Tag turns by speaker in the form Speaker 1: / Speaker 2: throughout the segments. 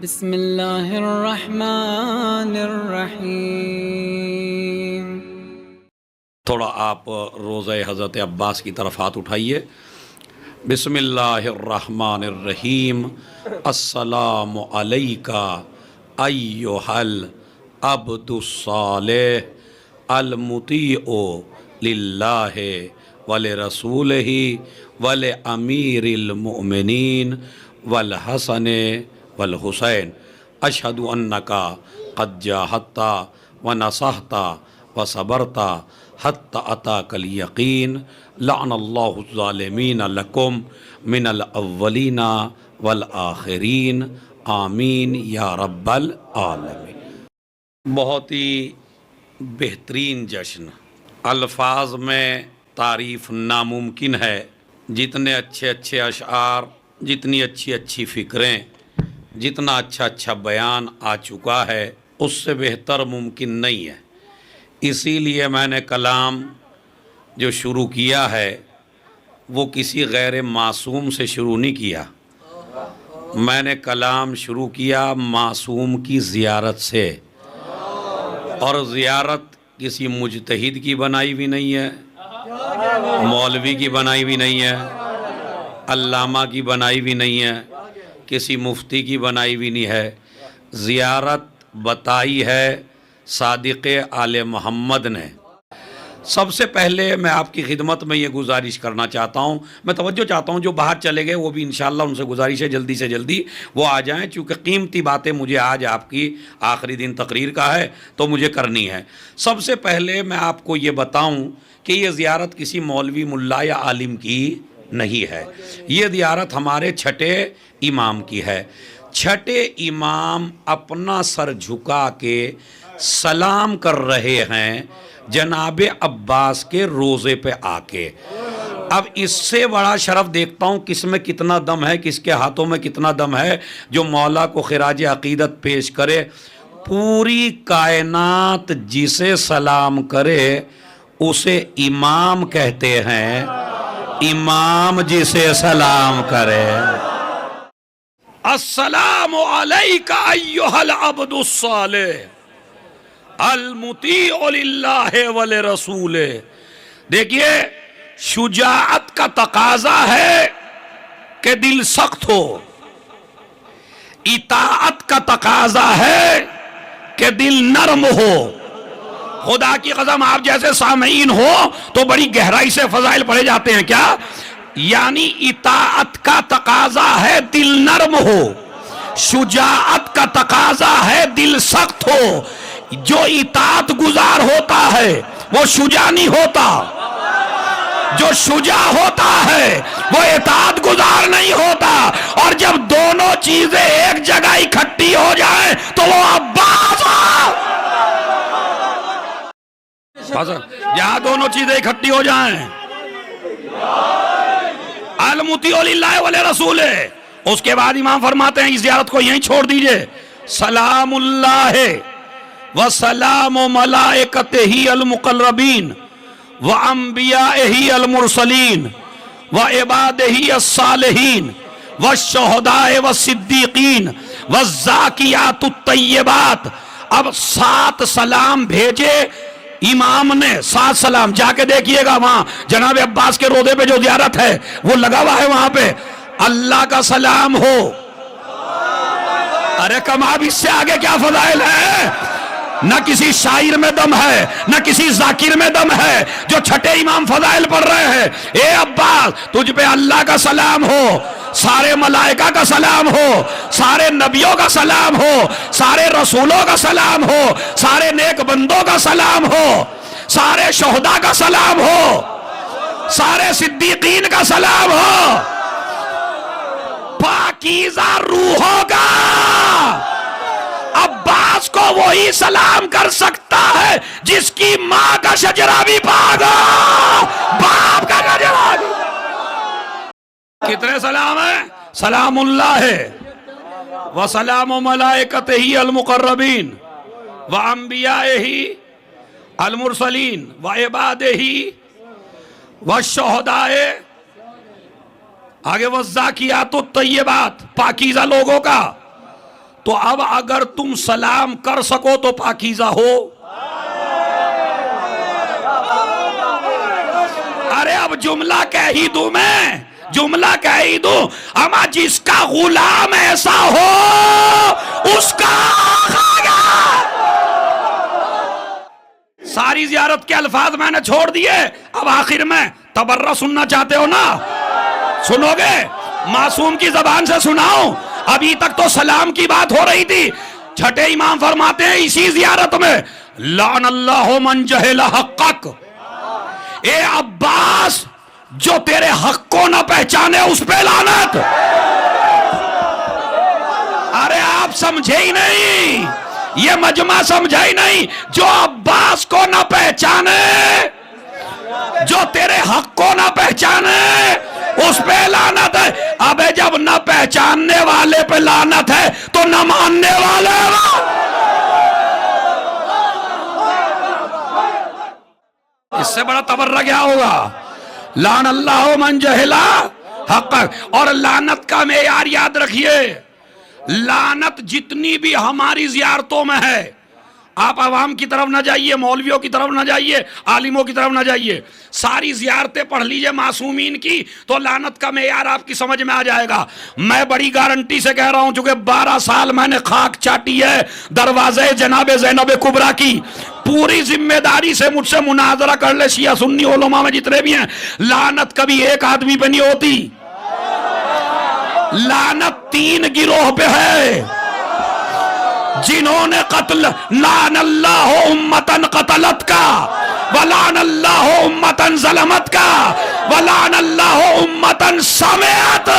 Speaker 1: बिस्मिल्लाहिर्रहमानिर्रहीम।
Speaker 2: थोड़ा आप रोज़े हज़रत अब्बास की तरफ हाथ उठाइए। बिस्मिल्लाहिर्रहमानिर्रहीम। अस्सलामु अलैका अय्युहल अब्दुस्सालिह अल मुतीउ लिल्लाहि वल रसूलिही वल अमीरिल मुमिनीन वल हसन वल हुसैन अशहदु अन्नका क़द जाहदता व नसहता व सबरता हत्ता अताकल यकीन लअनल्लाहु ज़ालिमीन लकुम मिनल अव्वलीना वल आखिरीन आमीन या रब्बल आलमीन। बहुत ही बेहतरीन जश्न, अल्फाज में तारीफ़ नामुमकिन है। जितने अच्छे अच्छे अशआर, जितनी अच्छी अच्छी फ़िक्रें, जितना अच्छा अच्छा बयान आ चुका है, उससे बेहतर मुमकिन नहीं है। इसीलिए मैंने कलाम जो शुरू किया है वो किसी गैर मासूम से शुरू नहीं किया। मैंने कलाम शुरू किया मासूम की ज़ियारत से, और ज़ियारत किसी मुजतहिद की बनाई भी नहीं है, मौलवी की बनाई भी नहीं है, अल्लामा की बनाई भी नहीं है, किसी मुफ्ती की बनाई भी नहीं है। ज़ियारत बताई है सादिक़े आले मोहम्मद ने। सबसे पहले मैं आपकी खिदमत में ये गुजारिश करना चाहता हूँ, मैं तवज्जो चाहता हूँ, जो बाहर चले गए वो भी इंशाअल्लाह उनसे गुजारिश है जल्दी से जल्दी वो आ जाएं, चूँकि कीमती बातें मुझे आज आपकी आखिरी दिन तकरीर का है तो मुझे करनी है। सबसे पहले मैं आपको ये बताऊँ कि ये ज़ियारत किसी मौलवी मुल्ला या आलिम की नहीं है। ये ज़ियारत हमारे छठे इमाम की है। छठे इमाम अपना सर झुका के सलाम कर रहे हैं जनाबे अब्बास के रोज़े पे आके। अब इससे बड़ा शरफ देखता हूँ किसमें कितना दम है, किसके हाथों में कितना दम है, जो मौला को खिराज अकीदत पेश करे। पूरी कायनात जिसे सलाम करे उसे इमाम कहते हैं। इमाम जिसे सलाम करे, अस्सलामु अलैका अय्युहल अब्दुस्सालिह अल मुतीउ लिल्लाहि वल रसूले। देखिए, शुजाअत का तकाजा है कि दिल सख्त हो, इताअत का तकाजा है कि दिल नरम हो। खुदा की कसम, आप जैसे सामीन हो तो बड़ी गहराई से फजाइल पढ़े जाते हैं क्या? यानी इताअत का तकाजा है दिल नरम हो, शुजाअत का तकाजा है दिल सख्त हो। जो इताअत गुजार होता है वो शुजा नहीं होता, जो शुजा होता है वो इताअत गुजार नहीं होता। और जब दोनों चीजें एक जगह इकट्ठी हो जाए तो वो अब्बास, जहां दोनों चीजें इकट्ठी हो जाएं, अल मुतीउ लिल्लाहि वल रसूले। उसके बाद इमाम फरमाते हैं इस ज़ियारत को यहीं छोड़ दीजिए। सलामुल्लाहि व सलामु मलाइकतिही अल मुक़र्रबीन व अंबियाइही अल मुरसलीन व इबादिही अस्सालिहीन व शुहदाए व सिद्दीकीन व ज़ाकियातुत तय्यबात। अब 7 सलाम भेजे इमाम ने, 7 सलाम। जाके देखिएगा वहां जनाब अब्बास के रोदे पे जो ज़ियारत है वो लगा हुआ है, वहां पे अल्लाह का सलाम हो। अरे कमाल, इससे आगे क्या फजाइल है? न किसी शायर में दम है, न किसी जाकिर में दम है, जो छठे इमाम फजाइल पढ़ रहे हैं। ए अब्बास, तुझ पे अल्लाह का सलाम हो, सारे मलाइका का सलाम हो, सारे नबियों का सलाम हो, सारे रसूलों का सलाम हो, सारे नेक बंदों का सलाम हो, सारे शुहदा का सलाम हो, सारे सिद्दीकीन का सलाम हो। पाकीज़ा रूहों का अब्बास को वही सलाम कर सकता है जिसकी मां का शजरा भी पाक हो, बाप का शजरा भी। कितने सलाम है? सलामुल्लाहि व सलामु मलाइकतिही अल मुक़र्रबीन व अंबियाइही अल मुरसलीन व इबादिही व शुहदाए, आगे व ज़ाकियातुत तय्यबात, पाकीज़ा लोगों का, तो अब अगर तुम सलाम कर सको तो पाकीज़ा हो। अरे अब जुमला कह ही दूं मैं, जुमला कह ही दूं, अमा जिसका गुलाम ऐसा हो उसका सारी जियारत के अल्फाज मैंने छोड़ दिए। अब आखिर में तबर्रा सुनना चाहते हो ना, सुनोगे? मासूम की जबान से सुनाओ। अभी तक तो सलाम की बात हो रही थी। छठे इमाम फरमाते हैं इसी जियारत में, लान अल्लाह मन जहला हक़्क़क, ए अब्बास जो तेरे हक को न पहचाने उस पे लानत। अरे आप समझे ही नहीं, ये मजमा समझा ही नहीं। जो अब्बास को न पहचाने, जो तेरे हक को न पहचाने उस पे लानत है। अबे जब न पहचानने वाले पे लानत है तो न मानने वाले इससे बड़ा तबर्रा क्या होगा? लान अल्लाह मन जहला हक़्क़क। और लानत का मेयार याद रखिए, लानत जितनी भी हमारी जियारतों में है, आप आवाम की तरफ ना जाइए, मौलवियों की तरफ ना जाइए, आलिमों की तरफ ना जाइए, सारी जियारतें पढ़ लीजिए मासूमीन की, तो लानत का मेयार आपकी समझ में आ जाएगा। मैं बड़ी गारंटी से कह रहा हूं, चूंकि 12 साल मैंने खाक चाटी है दरवाजे जनाबे ज़ैनब कुबरा की। पूरी जिम्मेदारी से मुझसे मुनाजरा कर ले शिया सुन्नी उलमा में जितने भी हैं, लानत कभी एक आदमी पे नहीं होती, लानत 3 गिरोह पे है। जिन्होंने कत्ल, लान अल्लाह उम्मतन कतलत का, वलान अल्लाह उम्मतन ज़लमत का, वलान अल्लाह उम्मतन समेत।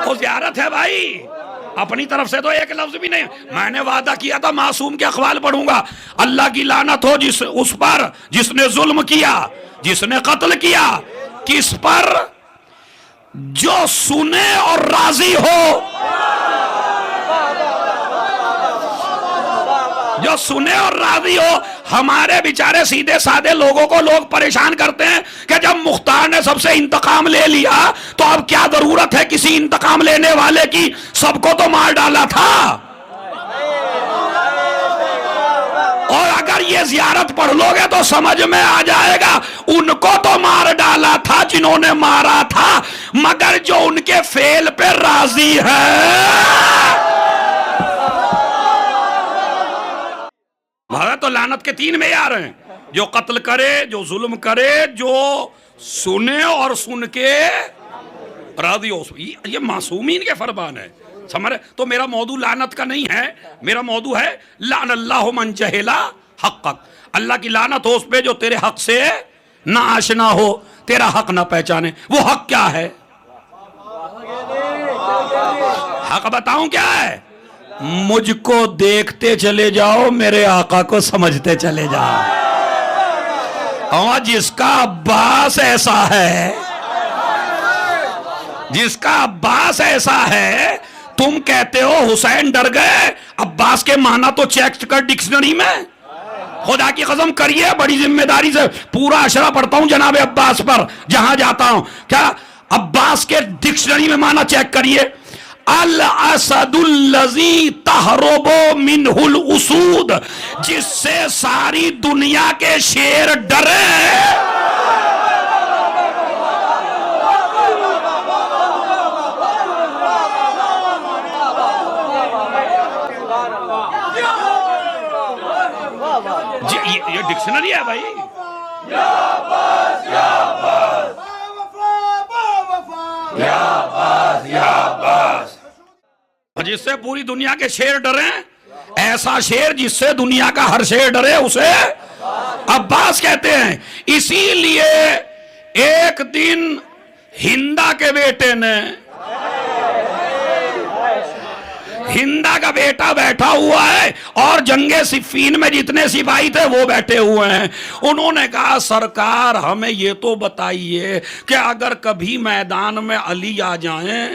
Speaker 2: वो ज़ियारत है भाई, अपनी तरफ से तो एक लफ्ज भी नहीं। मैंने वादा किया था मासूम के अखवाल पढ़ूंगा। अल्लाह की लानत हो जिस उस पर जिसने जुल्म किया, जिसने कत्ल किया। किस पर? जो सुने और राजी हो, जो सुने और राजी हो। हमारे बेचारे सीधे साधे लोगों को लोग परेशान करते हैं कि जब मुख्तार ने सबसे इंतकाम ले लिया तो अब क्या जरूरत है किसी इंतकाम लेने वाले की, सबको तो मार डाला था। और अगर ये जियारत पढ़ लोगे तो समझ में आ जाएगा, उनको तो मार डाला था जिन्होंने मारा था, मगर जो उनके फेल पे राजी है। भागा तो लानत के 3 मेयार हैं, जो कत्ल करे, जो जुल्म करे, जो सुने और सुन के राजी हो। ये मासूमीन के फरमान है, समझ? तो मेरा मौदू लानत का नहीं है, मेरा मौदू है लान अल्लाह मन जहला हक़्क़क। अल्लाह की लानत हो उस पे जो तेरे हक से ना आशना हो, तेरा हक ना पहचाने। वो हक क्या है? हक बताऊं क्या है? मुझको देखते चले जाओ, मेरे आका को समझते चले जाओ। और जिसका अब्बास ऐसा है, जिसका अब्बास ऐसा है, तुम कहते हो हुसैन डर गए, अब्बास के माना तो चेक कर डिक्शनरी में। खुदा की कसम करिए, बड़ी जिम्मेदारी से पूरा अशरा पढ़ता हूं जनाबे अब्बास पर जहां जाता हूं। क्या अब्बास के डिक्शनरी में माना चेक करिए, अल असदुल्लज़ी तहरबो मिनहुल उसूद, जिससे सारी दुनिया के शेर डरे। ये डिक्शनरी है भाई। जिससे पूरी दुनिया के शेर डरे, ऐसा शेर जिससे दुनिया का हर शेर डरे, उसे अब्बास कहते हैं। इसीलिए एक दिन हिंदा के बेटे ने, हिंदा का बेटा बैठा हुआ है और जंगे सिफ़ीन में जितने सिपाही थे वो बैठे हुए हैं। उन्होंने कहा, सरकार हमें ये तो बताइए कि अगर कभी मैदान में अली आ जाएं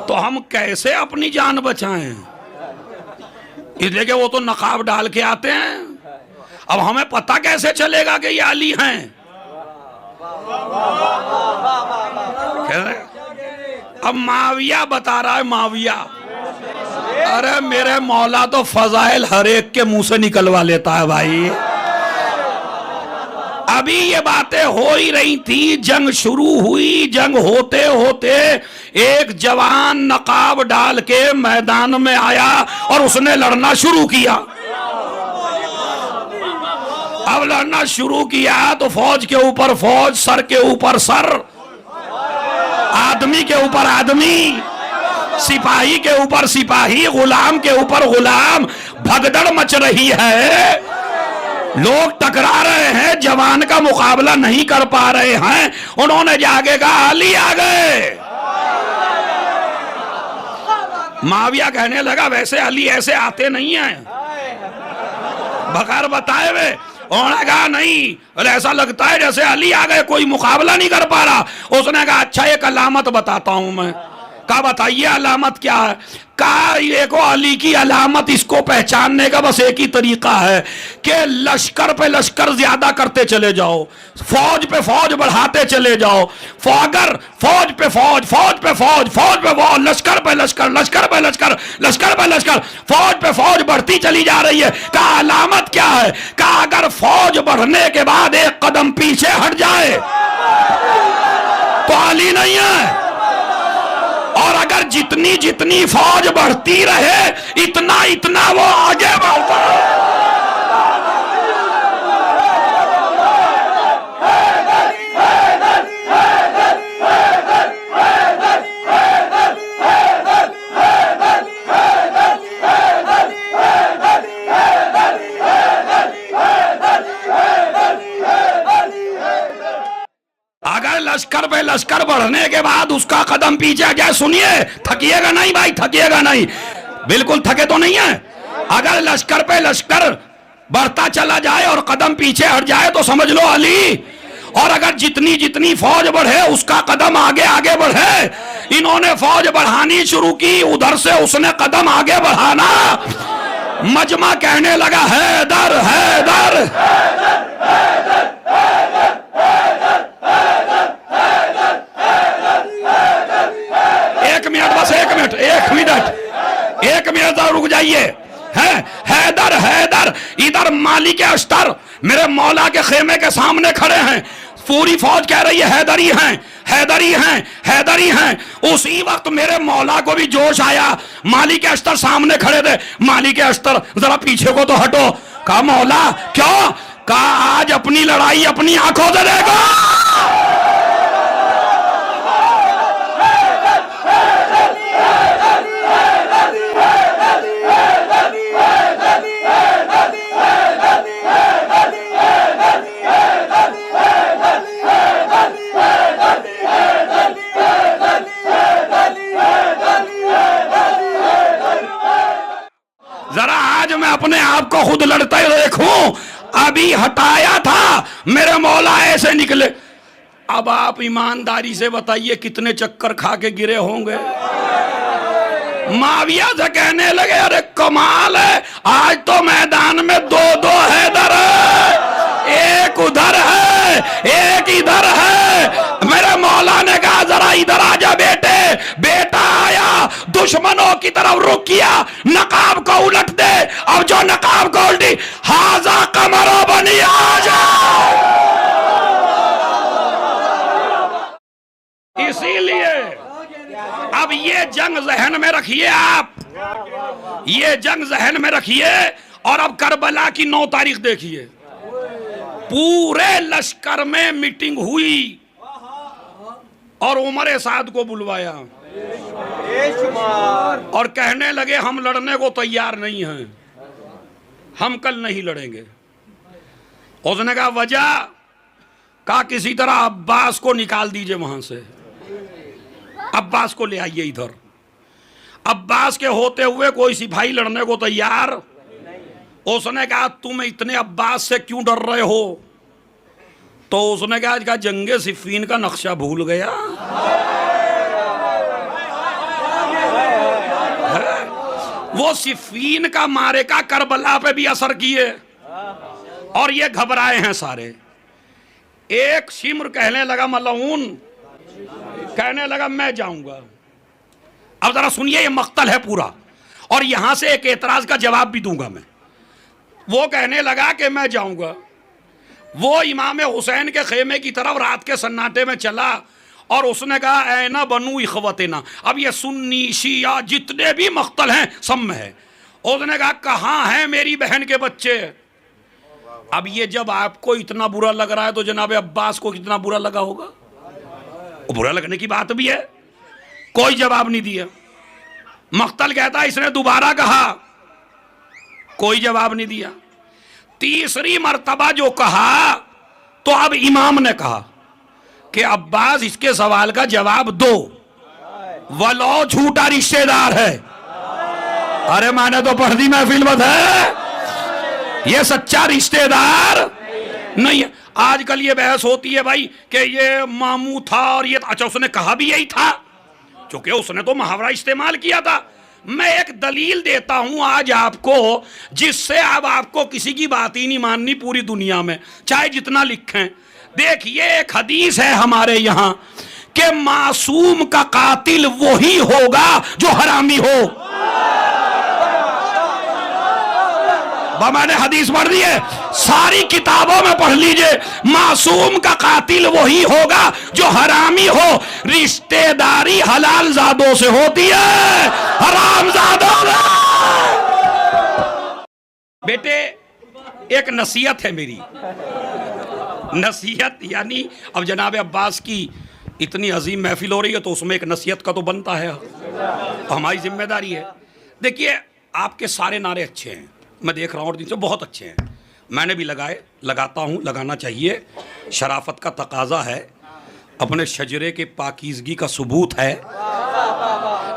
Speaker 2: तो हम कैसे अपनी जान बचाएं? इसलिए कि वो तो नकाब डाल के आते हैं। अब हमें पता कैसे चलेगा कि ये अली हैं? अब माविया बता रहा है, माविया, अरे मेरे मौला तो फजाइल हर एक के मुंह से निकलवा लेता है भाई। अभी ये बातें हो ही रही थी, जंग शुरू हुई, जंग होते होते एक जवान नकाब डाल के मैदान में आया और उसने लड़ना शुरू किया। अब लड़ना शुरू किया तो फौज के ऊपर फौज, सर के ऊपर सर, आदमी के ऊपर आदमी, सिपाही के ऊपर सिपाही, गुलाम के ऊपर गुलाम, भगदड़ मच रही है। लोग टकरा रहे हैं, जवान का मुकाबला नहीं कर पा रहे हैं। उन्होंने जाके कहा अली आ गए। माविया कहने लगा वैसे अली ऐसे आते नहीं हैं, बगैर बताए हुए। उन्होंने कहा नहीं, अरे ऐसा लगता है जैसे अली आ गए, कोई मुकाबला नहीं कर पा रहा। उसने कहा अच्छा एक अलामत बताता हूं मैं। कहा बताइए अलामत क्या है। कहा देखो अली की अलामत, इसको पहचानने का बस एक ही तरीका है कि लश्कर पे लश्कर ज्यादा करते चले जाओ, फौज पे फौज बढ़ाते चले जाओ। अगर फौज पे फौज, फौज पे फौज, फौज पे फौज, लश्कर पे लश्कर, लश्कर पे लश्कर, लश्कर पे लश्कर, फौज पे फौज बढ़ती चली जा रही है। कहा अलामत क्या है। कहा अगर फौज बढ़ने के बाद एक कदम पीछे हट जाए तो अली नहीं है, और अगर जितनी जितनी फौज बढ़ती रहे इतना इतना वो आगे बढ़ता है। अगर लश्कर पे लश्कर बढ़ने के बाद उसका कदम पीछे जाए, सुनिए थकिएगा नहीं भाई, थकिएगा नहीं, बिल्कुल थके तो नहीं है। अगर लश्कर पे लश्कर बढ़ता चला जाए और कदम पीछे हट जाए तो समझ लो अली। और अगर जितनी जितनी फौज बढ़े उसका कदम आगे आगे बढ़े। इन्होंने फौज बढ़ानी शुरू की, उधर से उसने कदम आगे बढ़ाना। मजमा कहने लगा हैदर हैदर, एक मिनट रुक जाइए। है हैदर हैदर, इधर मालिक अस्तर मेरे मौला के खेमे के सामने खड़े हैं। पूरी फौज कह रही है हैदरी हैं, हैदरी हैं, हैदरी हैं। उसी वक्त मेरे मौला को भी जोश आया। मालिक अस्तर सामने खड़े थे। मालिक अस्तर जरा पीछे को तो हटो। कहा मौला क्यों। कहा आज अपनी लड़ाई अपनी आंखों से देखो। जरा आज मैं अपने आप को खुद लड़ता ही देखूं। अभी हटाया था, मेरे मौला ऐसे निकले। अब आप ईमानदारी से बताइए कितने चक्कर खा के गिरे होंगे। माविया से कहने लगे अरे कमाल है, आज तो मैदान में दो दो हैदर है, एक उधर है एक इधर है। मेरे मौला ने कहा जरा इधर आजा बेटे। बेटा आया, दुश्मनों की तरफ रुख किया, नकाब को उलट दे। अब जो नकाब को उल्टी, हाजा कमरो बनी आजा। इसीलिए अब ये जंग जहन में रखिए, आप ये जंग जहन में रखिए। और अब करबला की 9 तारीख देखिए, पूरे लश्कर में मीटिंग हुई और उमर साद को बुलवाया और कहने लगे हम लड़ने को तैयार नहीं हैं, हम कल नहीं लड़ेंगे। उसने कहा वजह। कहा किसी तरह अब्बास को निकाल दीजिए वहां से, अब्बास को ले आइए इधर। अब्बास के होते हुए कोई सिपाही लड़ने को तैयार। उसने कहा तुम इतने अब्बास से क्यों डर रहे हो। तो उसने कहा जंगे सिफीन का नक्शा भूल गया। वो सिफीन का मारे का करबला पे भी असर किए और ये घबराए हैं सारे। एक शिम्र कहने लगा मलऊन कहने लगा मैं जाऊंगा। अब जरा सुनिए, ये मक्तल है पूरा, और यहां से एक एतराज का जवाब भी दूंगा मैं। वो कहने लगा कि मैं जाऊंगा। वो इमाम हुसैन के खेमे की तरफ रात के सन्नाटे में चला और उसने कहा ऐना बनू इखवतना। अब ये सुन्नी शिया जितने भी मक्तल हैं सब में है। उसने कहा कहाँ हैं मेरी बहन के बच्चे। अब ये जब आपको इतना बुरा लग रहा है तो जनाब अब्बास को कितना बुरा लगा होगा। बुरा लगने की बात भी है। कोई जवाब नहीं दिया। मक्तल कहता है इसने दोबारा कहा, कोई जवाब नहीं दिया। तीसरी मर्तबा जो कहा तो अब इमाम ने कहा कि अब्बास इसके सवाल का जवाब दो, वलो झूठा रिश्तेदार है। अरे मैंने तो पढ़ दी महफिल में है, ये सच्चा रिश्तेदार नहीं है। आजकल ये बहस होती है भाई कि ये मामू था और ये, अच्छा उसने कहा भी यही था, क्योंकि उसने तो मुहावरा इस्तेमाल किया था। मैं एक दलील देता हूं आज आपको, जिससे अब आपको किसी की बात ही नहीं माननी पूरी दुनिया में, चाहे जितना लिखें। देखिए एक हदीस है हमारे यहां कि मासूम का कातिल वही होगा जो हरामी हो। मैंने हदीस पढ़ दी है, सारी किताबों में पढ़ लीजिए। मासूम का कातिल वही होगा जो हरामी हो। रिश्तेदारी हलाल जादों से होती है, हराम जादों से। बेटे एक नसीहत है मेरी, नसीहत यानी अब जनाब अब्बास की इतनी अजीम महफिल हो रही है तो उसमें एक नसीहत का तो बनता है, हमारी जिम्मेदारी है। देखिए आपके सारे नारे अच्छे हैं, मैं देख रहा हूँ और दिन से बहुत अच्छे हैं, मैंने भी लगाए, लगाता हूँ, लगाना चाहिए, शराफत का तकाजा है, अपने शजरे के पाकीज़गी का सबूत है।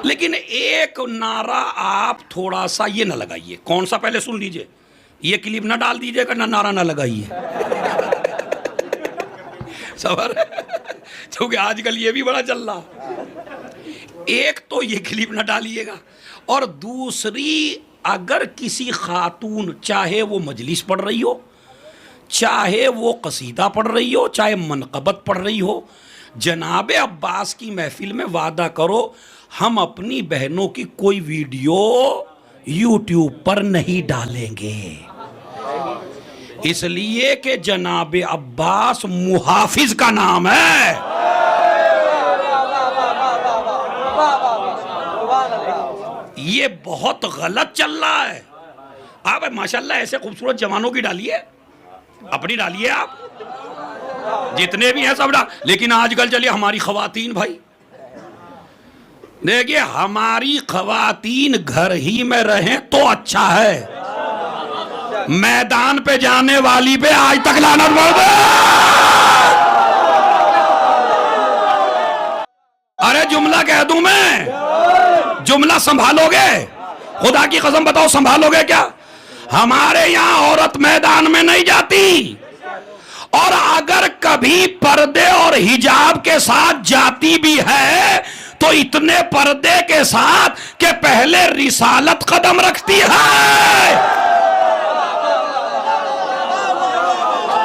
Speaker 2: लेकिन एक नारा आप थोड़ा सा ये ना लगाइए। कौन सा पहले सुन लीजिए, ये क्लिप ना डाल दीजिएगा, ना नारा ना लगाइए। सबर क्योंकि आजकल ये भी बड़ा चल रहा। एक तो ये क्लिप ना डालिएगा, और दूसरी अगर किसी खातून, चाहे वो मजलिस पढ़ रही हो, चाहे वो कसीदा पढ़ रही हो, चाहे मनक़बत पढ़ रही हो, जनाब अब्बास की महफिल में वादा करो हम अपनी बहनों की कोई वीडियो यूट्यूब पर नहीं डालेंगे, इसलिए कि जनाब अब्बास मुहाफिज का नाम है। ये बहुत गलत चल रहा है। आप माशाल्लाह ऐसे खूबसूरत जवानों की डालिए, अपनी डालिए, आप जितने भी हैं सब डाल। लेकिन आजकल चलिए हमारी खवातीन भाई, देखिए हमारी खवातीन घर ही में रहें तो अच्छा है, मैदान पे जाने वाली पे आज तक लानत पड़ गई। अरे जुमला कह दूं मैं, जुमला संभालोगे? खुदा की कसम बताओ संभालोगे क्या? हमारे यहां औरत मैदान में नहीं जाती, और अगर कभी पर्दे और हिजाब के साथ जाती भी है तो इतने पर्दे के साथ कि पहले रिसालत कदम रखती है,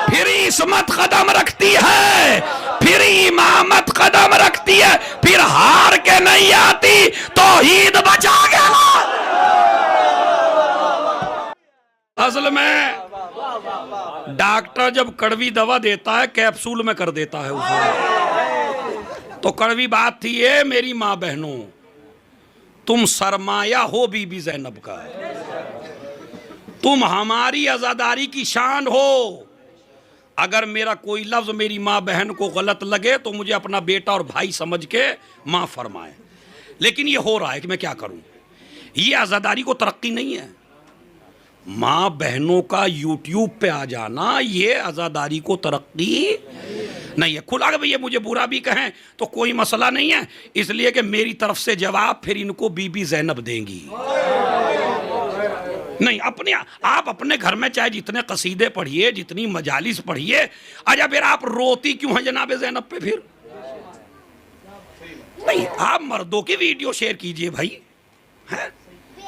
Speaker 2: फिर इस्मत कदम रखती है, फिर इमामत कदम रखती है, फिर हार के नहीं आती तौहीद बचा गया। असल में डॉक्टर जब कड़वी दवा देता है कैप्सूल में कर देता है उसे। तो कड़वी बात थी ये मेरी माँ बहनों, तुम सरमाया हो बीबी ज़ैनब का, तुम हमारी आज़ादारी की शान हो। अगर मेरा कोई लफ्ज़ मेरी माँ बहन को गलत लगे तो मुझे अपना बेटा और भाई समझ के माफ़ फरमाए। लेकिन ये हो रहा है कि मैं क्या करूं, ये आज़ादारी को तरक्की नहीं है। माँ बहनों का यूट्यूब पे आ जाना ये आज़ादारी को तरक्की नहीं है। खुला के भैया मुझे बुरा भी कहें तो कोई मसला नहीं है, इसलिए कि मेरी तरफ से जवाब फिर इनको बीबी ज़ैनब देंगी। नहीं, अपने आप अपने घर में चाहे जितने कसीदे पढ़िए, जितनी मजालिस पढ़िए, अच्छा फिर आप रोती क्यों हैं जनाब ज़ैनब पे? फिर नहीं, आप मर्दों की वीडियो शेयर कीजिए भाई, है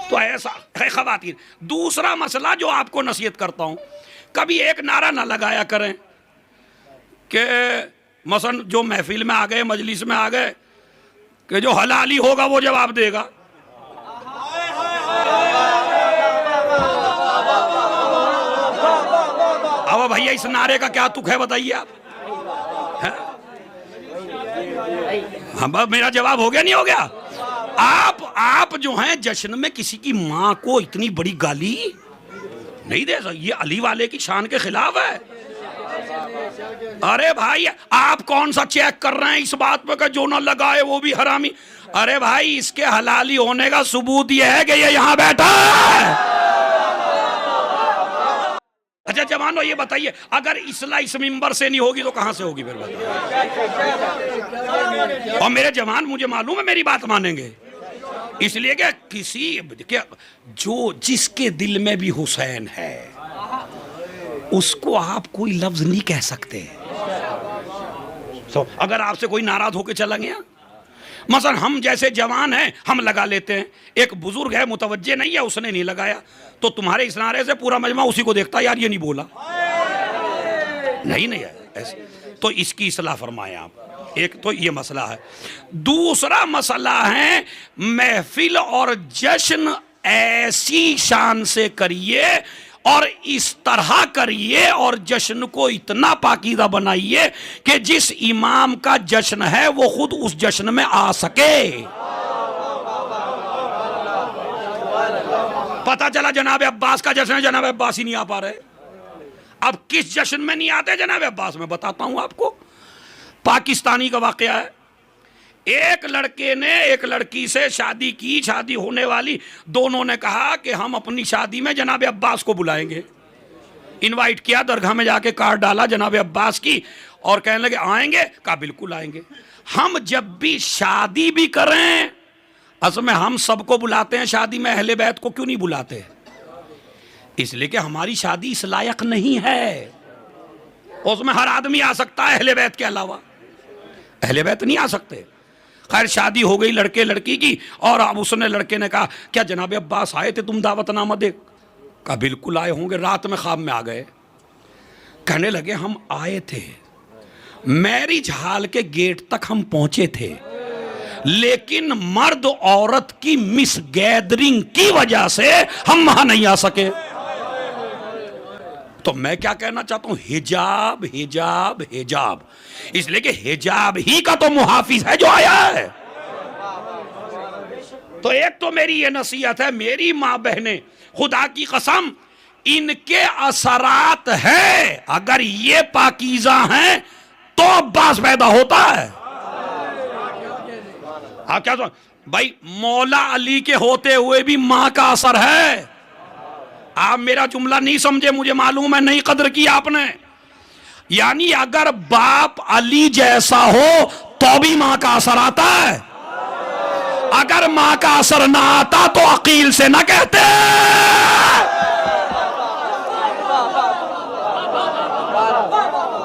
Speaker 2: तो ऐसा है ख़वातीन। दूसरा मसला जो आपको नसीहत करता हूं, कभी एक नारा ना लगाया करें कि मसलन जो महफिल में आ गए, मजलिस में आ गए, कि जो हलाली होगा वो जवाब देगा। अब भैया इस नारे का क्या तुक है बताइए आप? हाँ, मेरा जवाब हो गया नहीं हो गया? आप जो हैं जश्न में किसी की मां को इतनी बड़ी गाली नहीं दे सकते, ये अली वाले की शान के खिलाफ है। अरे भाई आप कौन सा चेक कर रहे हैं इस बात पे कि जो ना लगाए वो भी हरामी? अरे भाई इसके हलाली होने का सबूत ये है कि ये यहां बैठा है। अच्छा जवानो ये बताइए, अगर इस्लाह इस मिंबर से नहीं होगी तो कहां से होगी फिर बताइए? और मेरे जवान मुझे मालूम है मेरी बात मानेंगे, इसलिए कि जो जिसके दिल में भी हुसैन है उसको आप कोई लफ्ज नहीं कह सकते। अगर आपसे कोई नाराज होकर चला गया, मसलन हम जैसे जवान हैं हम लगा लेते हैं, एक बुजुर्ग है मुतवज्जे नहीं है उसने नहीं लगाया, तो तुम्हारे इस नारे से पूरा मजमा उसी को देखता यार ये नहीं बोला, नहीं है ऐसे। तो इसकी इस्लाह फरमाएं आप। एक तो ये मसला है। दूसरा मसला है महफिल और जश्न ऐसी शान से करिए और इस तरह करिए और जश्न को इतना पाकीदा बनाइए कि जिस इमाम का जश्न है वो खुद उस जश्न में आ सके। पता चला जनाब अब्बास का जश्न है, जनाब अब्बास ही नहीं आ पा रहे। अब किस जश्न में नहीं आते जनाब अब्बास? में बताता हूं आपको। पाकिस्तानी का वाकया है, एक लड़के ने एक लड़की से शादी की, शादी होने वाली, दोनों ने कहा कि हम अपनी शादी में जनाब अब्बास को बुलाएंगे। इनवाइट किया, दरगाह में जाके कार्ड डाला जनाब अब्बास की और कहने लगे आएंगे? कहा बिल्कुल आएंगे। हम जब भी शादी भी करें असल में हम सबको बुलाते हैं, शादी में अहले बैत को क्यों नहीं बुलाते? इसलिए कि हमारी शादी इस लायक नहीं है, उसमें हर आदमी आ सकता है अहले बैत के अलावा, अहले बैत नहीं आ सकते। खैर शादी हो गई लड़के लड़की की, और अब उसने लड़के ने कहा क्या जनाब अब्बास आए थे तुम दावतनामा दे? कहा बिल्कुल आए होंगे, रात में ख्वाब में आ गए। कहने लगे हम आए थे, मैरिज हॉल के गेट तक हम पहुंचे थे, लेकिन मर्द औरत की मिस गैदरिंग की वजह से हम वहां नहीं आ सके। तो मैं क्या कहना चाहता हूं, हिजाब हिजाब हिजाब, इसलिए कि हिजाब ही का तो मुहाफिज है जो आया है। तो एक तो मेरी ये नसीहत है, मेरी मां बहनें खुदा की कसम इनके असरात है, अगर ये पाकीज़ा हैं तो अब्बास पैदा होता है। हाँ क्या तो भाई मौला अली के होते हुए भी मां का असर है। आप मेरा जुमला नहीं समझे, मुझे मालूम है नहीं कदर की आपने। यानी अगर बाप अली जैसा हो तो भी मां का असर आता है, अगर मां का असर ना आता तो अकील से ना कहते।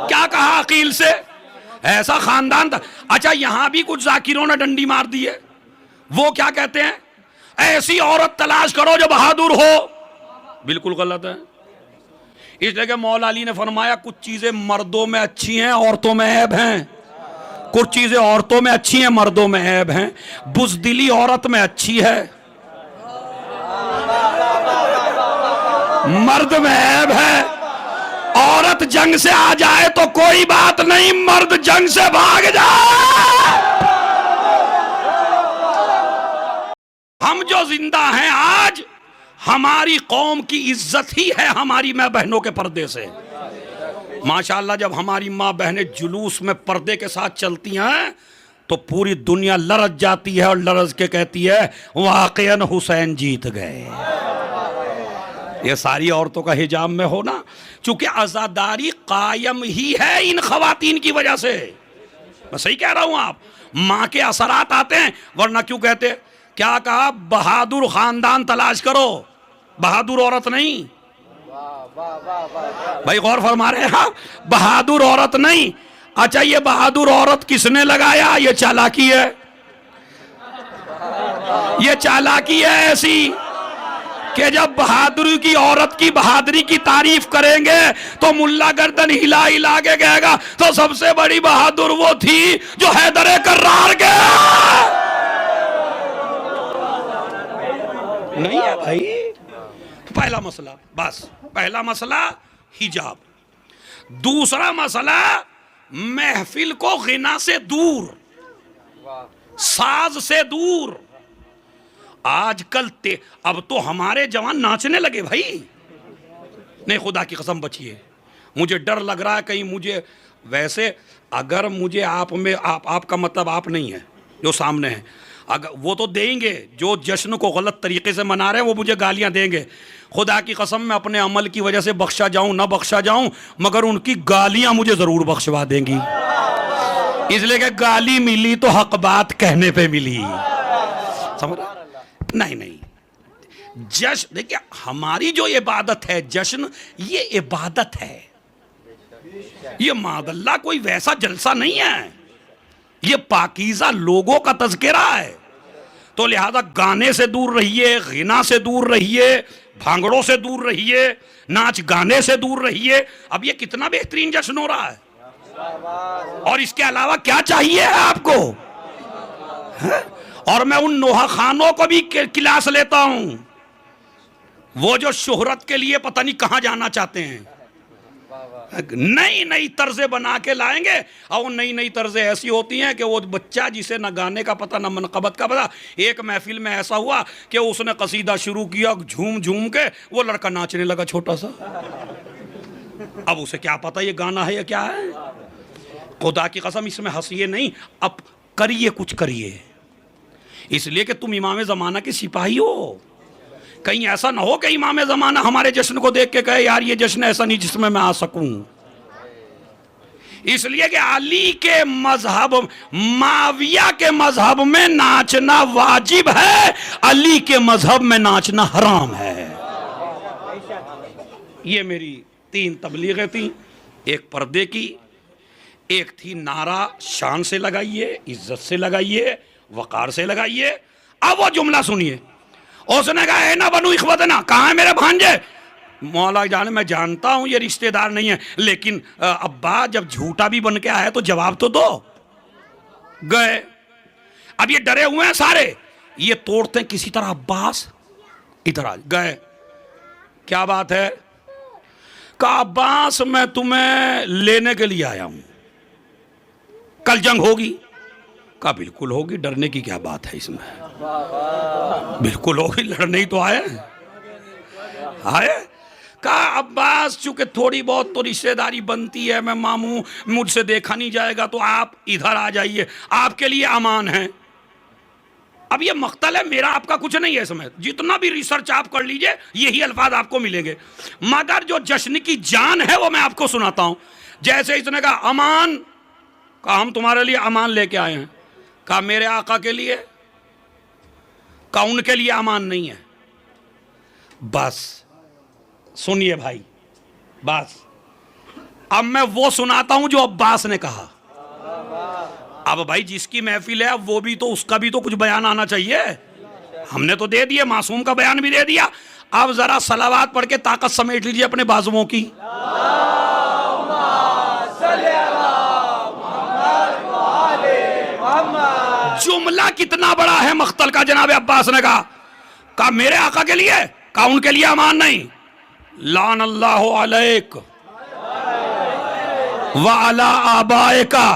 Speaker 2: क्या कहा अकील से? ऐसा खानदान था। अच्छा यहां भी कुछ जाकिरों ने डंडी मार दी है, वो क्या कहते हैं, ऐसी औरत तलाश करो जो बहादुर हो। बिल्कुल गलत है। इसलिए कि मौला अली ने फरमाया कुछ चीजें मर्दों में अच्छी हैं औरतों में ऐब हैं, कुछ चीजें औरतों में अच्छी हैं मर्दों में ऐब हैं। बुज़दिली औरत में अच्छी है, मर्द में ऐब है। औरत जंग से आ जाए तो कोई बात नहीं, मर्द जंग से भाग जाए। हम जो जिंदा हैं आज, हमारी कौम की इज्जत ही है हमारी मां बहनों के पर्दे से। माशाअल्लाह जब हमारी मां बहनें जुलूस में पर्दे के साथ चलती हैं तो पूरी दुनिया लरज जाती है और लरज के कहती है वाकईन हुसैन जीत गए। ये सारी औरतों का हिजाब में होना, चूंकि आजादारी कायम ही है इन खवातीन की वजह से। मैं सही कह रहा हूं, आप मां के असरात आते हैं, वरना क्यों कहते, क्या कहा, बहादुर खानदान तलाश करो, बहादुर औरत नहीं। भाई गौर फरमा रहे हैं आप, बहादुर औरत नहीं। अच्छा ये बहादुर औरत किसने लगाया? ये चालाकी है, ये चालाकी है ऐसी। कि जब बहादुरी की औरत की बहादुरी की तारीफ करेंगे तो मुल्ला गर्दन हिला हिला के कहेगा तो सबसे बड़ी बहादुर वो थी जो हैदर कर्रार के नहीं है भाई। पहला मसला, बस पहला मसला हिजाब। दूसरा मसला महफिल को गिना से दूर, साज से दूर। आजकल अब तो हमारे जवान नाचने लगे भाई। नहीं खुदा की कसम बचिए, मुझे डर लग रहा है कहीं मुझे, वैसे अगर मुझे आप में आपका मतलब आप नहीं है जो सामने है, अगर वो तो देंगे, जो जश्न को गलत तरीके से मना रहे हैं वो मुझे गालियां देंगे। खुदा की कसम मैं अपने अमल की वजह से बख्शा जाऊं ना बख्शा जाऊं, मगर उनकी गालियां मुझे जरूर बख्शवा देंगी, इसलिए कि गाली मिली तो हक बात कहने पे मिली। समझ रहा? नहीं नहीं, जश्न देखिए, हमारी जो इबादत है जश्न, ये इबादत है, ये मादल्ला कोई वैसा जलसा नहीं है, ये पाकीज़ा लोगों का तज़किरा है। तो लिहाजा गाने से दूर रहिए, गिना से दूर रहिए, भांगड़ों से दूर रहिए, नाच गाने से दूर रहिए। अब ये कितना बेहतरीन जश्न हो रहा है, और इसके अलावा क्या चाहिए है आपको? है? और मैं उन नोहा खानों को भी क्लास लेता हूं, वो जो शोहरत के लिए पता नहीं कहां जाना चाहते हैं, नई नई तर्जें बना के लाएंगे। और नई नई तर्जें ऐसी होती हैं कि वो बच्चा जिसे न गाने का पता न मनकबत का पता, एक महफिल में ऐसा हुआ कि उसने कसीदा शुरू किया, झूम झूम के वो लड़का नाचने लगा छोटा सा। अब उसे क्या पता ये गाना है या क्या है? खुदा की कसम इसमें हंसिए नहीं, अब करिए, कुछ करिए, इसलिए कि तुम इमाम ज़माना के सिपाही हो। कहीं ऐसा ना हो कि इमाम ज़माना हमारे जश्न को देख के कहे यार ये जश्न ऐसा नहीं जिसमें मैं आ सकूं। इसलिए कि अली के मजहब, माविया के मजहब में नाचना वाजिब है, अली के मजहब में नाचना हराम है। ये मेरी 3 तबलीगें थी, एक पर्दे की, एक थी नारा शान से लगाइए, इज्जत से लगाइए, वकार से लगाइए। अब वो जुमला सुनिए, उसने कहा है ना बनू इखवतना, कहाँ है मेरे भांजे? मौला जाने, मैं जानता हूं ये रिश्तेदार नहीं है, लेकिन अब्बा जब झूठा भी बन के आया तो जवाब तो दो। गए, अब ये डरे हुए हैं सारे, ये तोड़ते हैं किसी तरह, अब्बास इधर आ गए, क्या बात है? कहा अब्बास मैं तुम्हें लेने के लिए आया हूं, कल जंग होगी? कहा बिल्कुल होगी, डरने की क्या बात है इसमें, बिल्कुल होगी, लड़ने ही तो आए। कहा अब्बास चूंकि थोड़ी बहुत तो रिश्तेदारी बनती है, मैं मामू, मुझसे देखा नहीं जाएगा तो आप इधर आ जाइए, आपके लिए अमान है। अब ये मख्तल है, मेरा आपका कुछ नहीं है इसमें, जितना भी रिसर्च आप कर लीजिए यही अल्फाज आपको मिलेंगे, मगर जो जश्न की जान है वो मैं आपको सुनाता हूं। जैसे इसने कहा अमान, कहा हम तुम्हारे लिए अमान लेके आए हैं। कहा मेरे आका के लिए? कहा उनके लिए अमान नहीं है। बस सुनिए भाई, बस अब मैं वो सुनाता हूं जो अब्बास ने कहा। अब भाई जिसकी महफिल है वो भी तो, उसका भी तो कुछ बयान आना चाहिए। हमने तो दे दिया, मासूम का बयान भी दे दिया, अब जरा सलावात पढ़ के ताकत समेट लीजिए अपने बाजुओं की। जुमला कितना बड़ा है मख्तल का। जनाब अब्बास ने कहा मेरे आका के लिए? कहा उनके लिए अमान नहीं। लान अल्लाह अलैक व अला आबाए का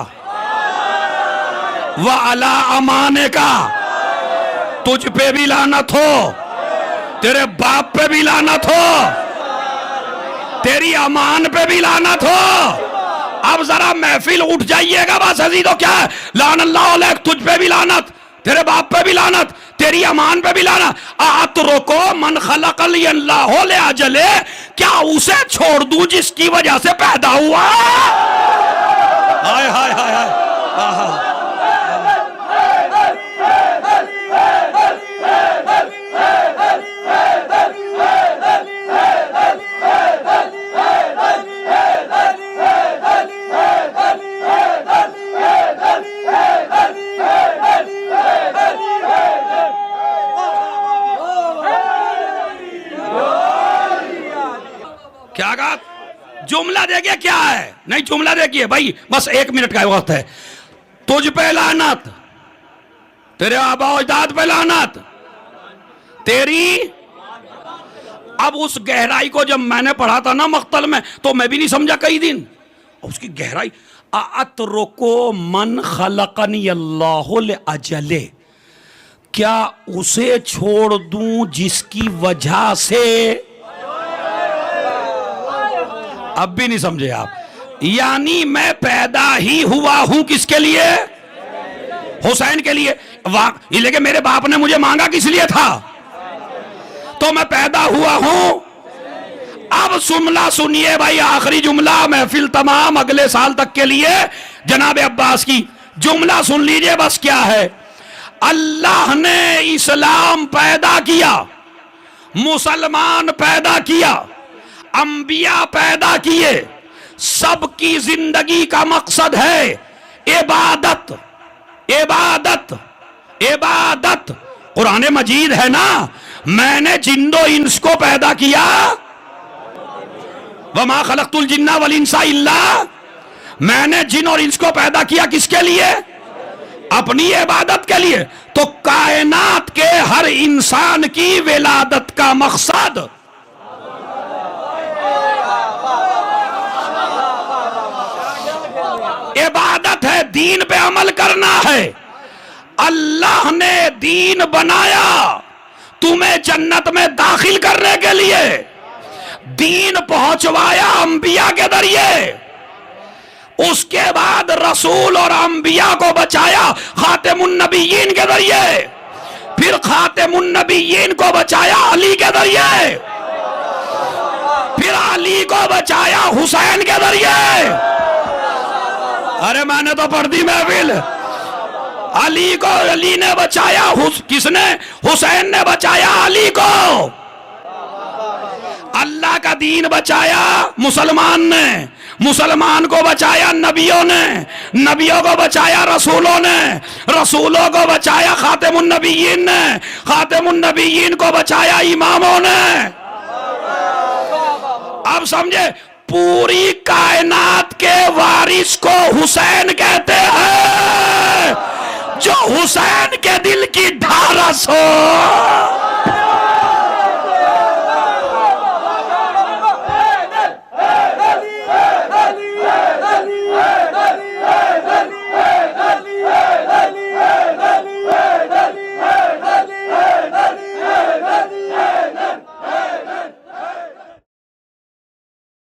Speaker 2: व अला अमाने का, तुझ पे भी लानत हो, तेरे बाप पे भी लानत हो, तेरी अमान पे भी लानत हो। अब जरा महफिल उठ जाइएगा बस हजीदो, क्या है? लान अल्लाह अलैक, तुझ पे भी लानत, तेरे बाप पे भी लानत, तेरी अमान पे भी लानत। आत रोको मन खलकल अल्लाह ले अजले, क्या उसे छोड़ दूं जिसकी वजह से पैदा हुआ? हाय हाय हाय हाय, ये क्या है? नहीं, जुमला देखिए भाई, बस 1 मिनट का वक्त है। तुझ पे लानत, तेरे आबा अजदाद पे लानत, तेरी। अब उस गहराई को जब मैंने पढ़ा था ना मख्तल में, तो मैं भी नहीं समझा कई दिन उसकी गहराई। अतरुको मन खलकनी अल्लाहु लिअजले, क्या उसे छोड़ दूं जिसकी वजह से। अब भी नहीं समझे आप? यानी मैं पैदा ही हुआ हूं किसके लिए? हुसैन के लिए। लेकिन मेरे बाप ने मुझे मांगा किस लिए था? तो मैं पैदा हुआ हूं। अब जुमला सुनिए भाई, आखिरी जुमला महफिल तमाम अगले साल तक के लिए जनाब अब्बास की। जुमला सुन लीजिए बस क्या है। अल्लाह ने इस्लाम पैदा किया, मुसलमान पैदा किया, अंबिया पैदा किए, सबकी जिंदगी का मकसद है इबादत, इबादत, इबादत। कुरान मजीद है ना, मैंने जिन्नो इंस को पैदा किया, वमा खलक़तुल जिन्ना वल इंसा इल्ला, मैंने जिन और इंस को पैदा किया किसके लिए? अपनी इबादत के लिए। तो कायनात के हर इंसान की विलादत का मकसद इबादत है, दीन पे अमल करना है। अल्लाह ने दीन बनाया तुम्हें जन्नत में दाखिल करने के लिए, दीन पहुंचवाया अंबिया के जरिए, उसके बाद रसूल और अंबिया को बचाया खातिमुन नबिय्यीन के जरिए, फिर खातिमुन नबिय्यीन को बचाया अली के जरिए, फिर अली को बचाया हुसैन के जरिए। अरे मैंने तो पढ़ दी महफिल। अली को अली ने बचाया, किसने? हुसैन ने बचाया अली को। अल्लाह का दीन बचाया मुसलमान ने, मुसलमान को बचाया नबियों ने, नबियों को बचाया रसूलों ने, रसूलों को बचाया खातिमुन नबिय्यीन ने, खातिमुन नबिय्यीन को बचाया इमामों ने। अब समझे, पूरी कायनात के वारिस को हुसैन कहते हैं, जो हुसैन के दिल की ढारस हो।